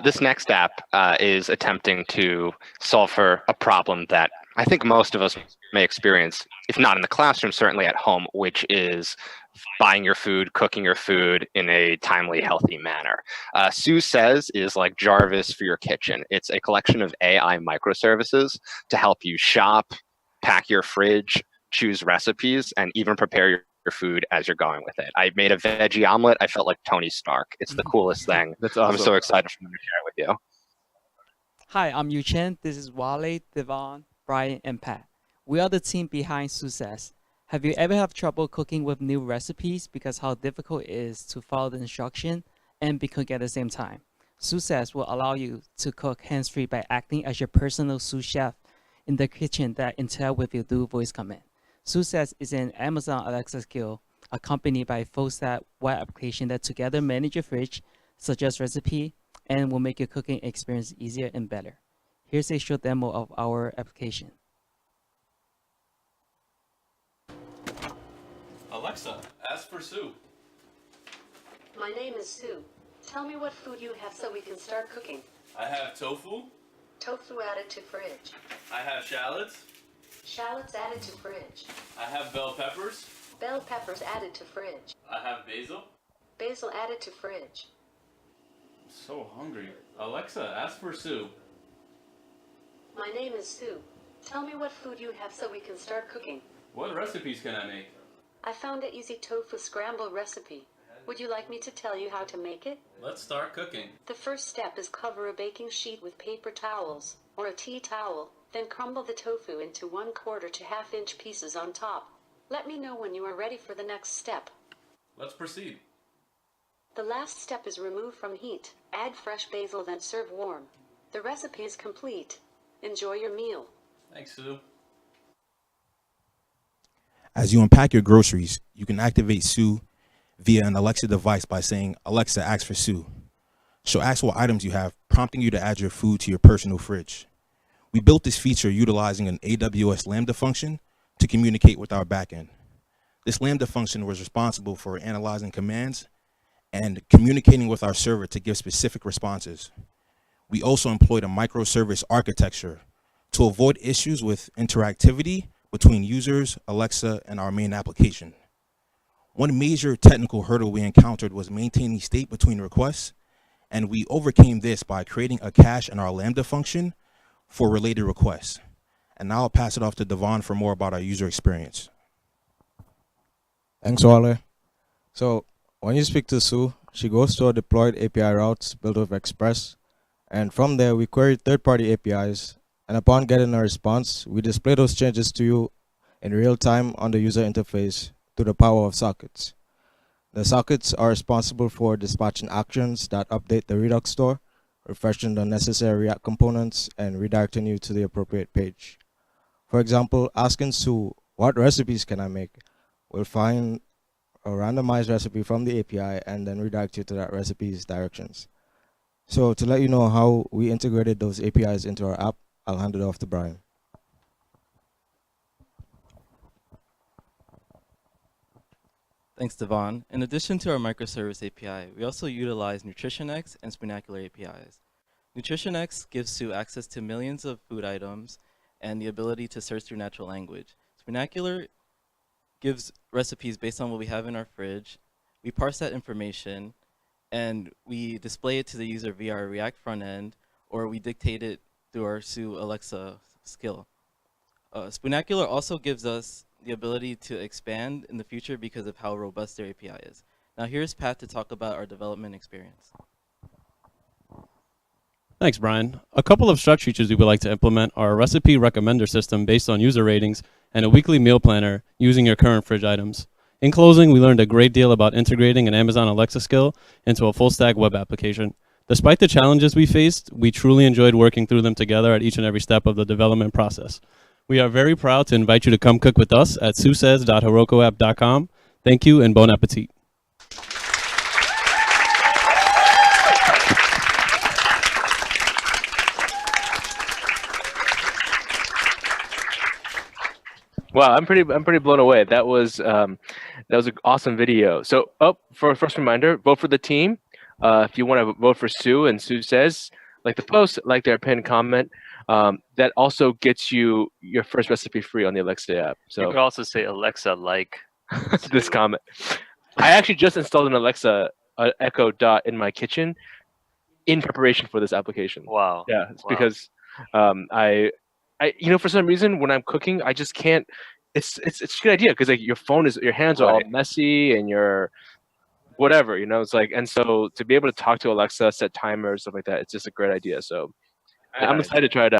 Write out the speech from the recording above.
This next app is attempting to solve for a problem that I think most of us may experience, if not in the classroom, certainly at home, which is buying your food, cooking your food in a timely, healthy manner. SousAIs is like Jarvis for your kitchen. It's a collection of AI microservices to help you shop, pack your fridge, choose recipes, and even prepare your food as you're going with it. I made a veggie omelet. I felt like Tony Stark. It's the coolest thing. That's I'm awesome. so excited for them to share it with you. Hi, I'm Yu Chen. This is Wale, Devon, Brian, and Pat. We are the team behind SousAIs. Have you ever had trouble cooking with new recipes because how difficult it is to follow the instruction and be cooked at the same time? SousAIs will allow you to cook hands-free by acting as your personal sous chef in the kitchen that interact with your dual voice command. SousAIs is an Amazon Alexa skill accompanied by a full-stack web application that together manage your fridge, suggest recipe, and will make your cooking experience easier and better. Here's a short demo of our application. Alexa, ask for Sue. My name is Sue. Tell me what food you have so we can start cooking. I have tofu. Tofu added to fridge. I have shallots. Shallots added to fridge. I have bell peppers. Bell peppers added to fridge. I have basil. Basil added to fridge. I'm so hungry. Alexa, ask for Sue. My name is Sue. Tell me what food you have so we can start cooking. What recipes can I make? I found an easy tofu scramble recipe. Would you like me to tell you how to make it? Let's start cooking. The first step is cover a baking sheet with paper towels or a tea towel, then crumble the tofu into 1/4 to 1/2 inch pieces on top. Let me know when you are ready for the next step. Let's proceed. The last step is remove from heat. Add fresh basil, then serve warm. The recipe is complete. Enjoy your meal. Thanks, Sue. As you unpack your groceries, you can activate Sue via an Alexa device by saying, Alexa, ask for Sue. She'll ask what items you have, prompting you to add your food to your personal fridge. We built this feature utilizing an AWS Lambda function to communicate with our backend. This Lambda function was responsible for analyzing commands and communicating with our server to give specific responses. We also employed a microservice architecture to avoid issues with interactivity between users, Alexa, and our main application. One major technical hurdle we encountered was maintaining state between requests, and we overcame this by creating a cache in our Lambda function for related requests. And now I'll pass it off to Devon for more about our user experience. Thanks, Wale. So when you speak to Sue, she goes to our deployed API routes built with Express, and from there we query third-party APIs, and upon getting a response, we display those changes to you in real time on the user interface through the power of sockets. The sockets are responsible for dispatching actions that update the Redux store, refreshing the necessary React components, and redirecting you to the appropriate page. For example, asking Sue, what recipes can I make? We'll find a randomized recipe from the API and then redirect you to that recipe's directions. So to let you know how we integrated those APIs into our app, I'll hand it off to Brian. Thanks, Devon. In addition to our microservice API, we also utilize NutritionX and Spinacular APIs. NutritionX gives Sue access to millions of food items and the ability to search through natural language. Spinacular gives recipes based on what we have in our fridge. We parse that information and we display it to the user via our React front end, or we dictate it through our Sue Alexa skill. Spinacular also gives us the ability to expand in the future because of how robust their API is. Now here's Pat to talk about our development experience. Thanks, Brian. A couple of Struct features we would like to implement are a recipe recommender system based on user ratings and a weekly meal planner using your current fridge items. In closing, we learned a great deal about integrating an Amazon Alexa skill into a full-stack web application. Despite the challenges we faced, we truly enjoyed working through them together at each and every step of the development process. We are very proud to invite you to come cook with us at sousais.herokuapp.com. Thank you and bon appetit. Wow, I'm pretty blown away. That was an awesome video. So, first reminder, vote for the team. If you want to vote for Sue and Sue says, like the post, like their pinned comment, that also gets you your first recipe free on the Alexa app. You could So also say Alexa like this comment. I actually just installed an Alexa Echo Dot in my kitchen in preparation for this application. wow. Yeah, it's Wow. because I for some reason when I'm cooking, I just can't. It's a good idea because like your hands are all Right. messy and you're whatever, it's like, and so to be able to talk to Alexa, set timers, stuff like that, it's just a great idea. So I'm Nice. excited to try it out.